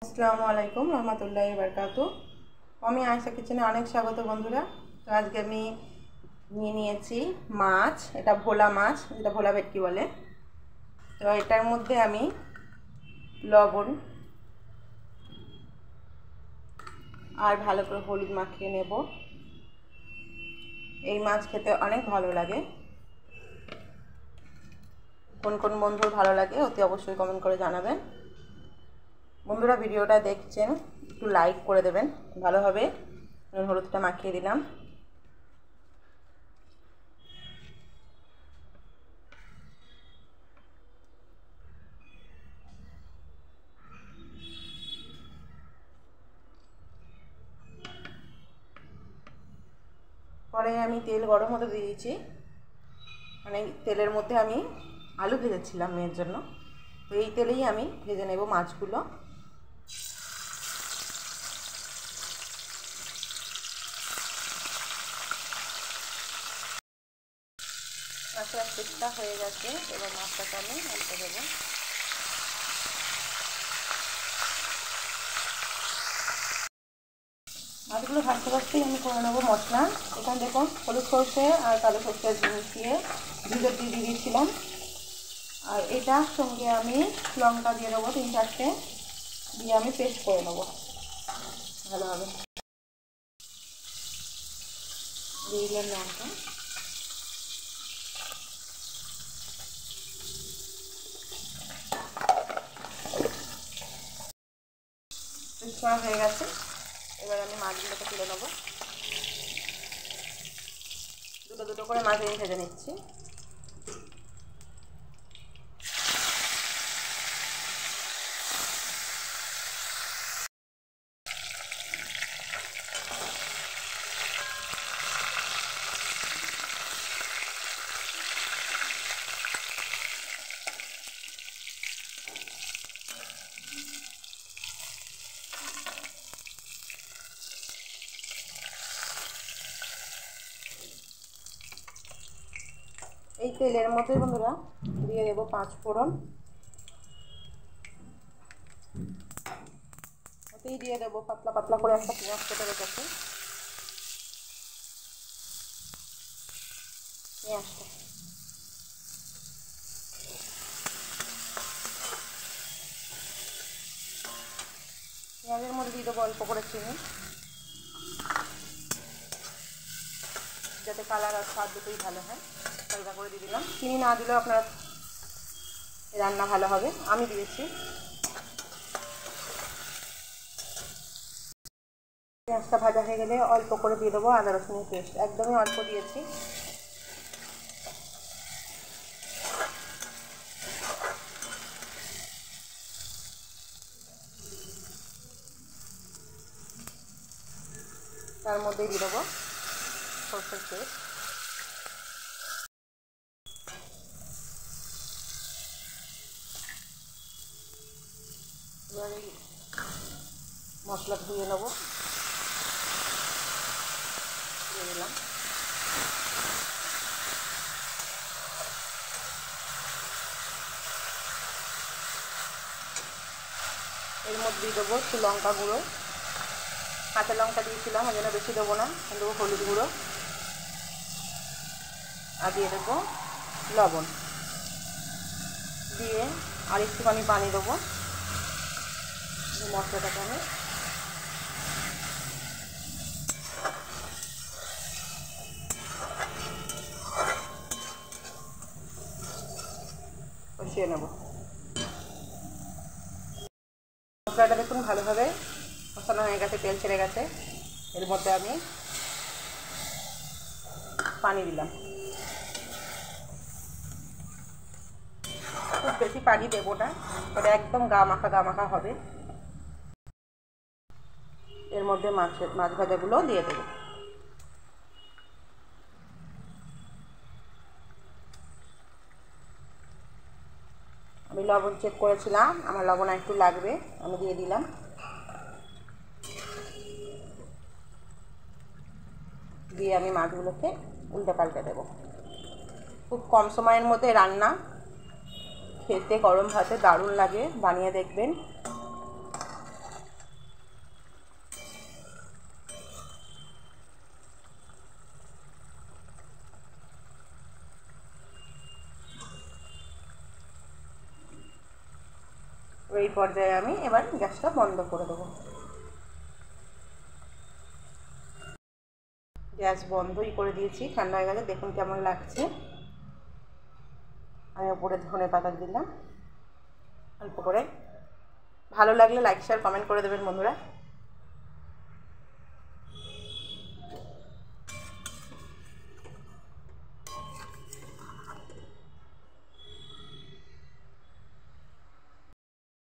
আসসালামু আলাইকুম রহমতুল্লাহি বারাকাতু। আমি আয়েশা কিচেনে অনেক স্বাগত বন্ধুরা। তো আজকে আমি নিয়ে নিয়েছি মাছ, এটা ভোলা মাছ, যেটা ভোলা ভেটকি বলে। তো এটার মধ্যে আমি লবণ আর ভালো করে হলুদ মাখিয়ে নেব। এই মাছ খেতে অনেক ভালো লাগে। কোন কোন বন্ধুর ভালো লাগে অতি অবশ্যই কমেন্ট করে জানাবেন। বন্ধুরা ভিডিওটা দেখছেন একটু লাইক করে দেবেন ভালোভাবে। হলুদটা মাখিয়ে দিলাম। পরে আমি তেল গরম হতে দিয়েছি, মানে তেলের মধ্যে আমি আলু ভেজেছিলাম মেয়ের জন্য। তো এই তেলেই আমি ভেজে নেব মাছগুলো। মাছের পিঠটা হয়ে গেছে, এবার মাছটাকে আমি উল্টে দেবো। মাছগুলো ভাজতে ভাজতেই আমি করে নেবো মশলা। এখানে দেখুন হলুদ সরষে আর কালো সরষে মিশিয়ে ভিতর দিয়ে দিয়েছিলাম। আর এটার সঙ্গে আমি লঙ্কা দিয়ে দেবো 3-4টে, দিয়ে আমি পেস্ট করে নেবো ভালোভাবে। দিয়ে দিলাম লঙ্কা। পেস্ট করা হয়ে গেছে, এবার আমি মাছগুলোকে তুলে নেবো। দুটো দুটো করে মাছ আমি ভেজে নিচ্ছি। এই তেলের মধ্যে বন্ধুরা দিয়ে দেবো 5 ফোড়ন। ওতেই দিয়ে দেবো পাতলা পাতলা করে একটা পেঁয়াজ কেটে রেখেছি। পেঁয়াজটা পেঁয়াজের মধ্যে দিয়ে দেবো অল্প করে চিনি, যাতে কালার আর স্বাদ দুটোই ভালো হয়। হালকা করে দিয়ে দিলাম। চিনি না দিলেও আপনার রান্না ভালো হবে, আমি দিয়েছি। পেঁয়াজটা ভাজা হয়ে গেলে অল্প করে দিয়ে দেবো আদা রসুনের পেস্ট, একদমই অল্প দিয়েছি। তার মধ্যে দিয়ে দেবো সরষের পেস্ট। এবার এই মশলা ধুয়ে নেবো, দিয়ে দিলাম। এর মধ্যে দিয়ে দেবো একটু লঙ্কা গুঁড়ো, কাঁচা লঙ্কা দিয়েছিলাম ওই জন্য বেশি দেবো না, দেবো হলুদ গুঁড়ো, আর দিয়ে দেবো লবণ। দিয়ে আর একটুখানি পানি দেবো। মশলাটাকে আমি কষিয়ে নেব। মশলাটা দেখুন ভালোভাবে কষানো হয়ে গেছে, তেল ছেড়ে গেছে। এর মধ্যে আমি পানি দিলাম। খুব বেশি পানি দেবো না, তবে একদম গা মাখা হবে। এর মধ্যে মাছ ভাজাগুলো দিয়ে দেবো। আমি লবণ চেক করেছিলাম, আমার লবণ একটু লাগবে, আমি দিয়ে দিলাম। দিয়ে আমি মাছগুলোকে উল্টে পাল্টে দেবো। খুব কম সময়ের মধ্যে রান্না, খেতে গরম ভাতে দারুণ লাগে, বানিয়ে দেখবেন। এই পর্যায়ে আমি এবার গ্যাসটা বন্ধ করে দেবো। গ্যাস বন্ধই করে দিয়েছি, ঠান্ডা হয়ে গেছে, দেখুন কেমন লাগছে। আমি উপরে ধনে পাতা দিলাম অল্প করে। ভালো লাগলে লাইক শেয়ার কমেন্ট করে দেবেন বন্ধুরা।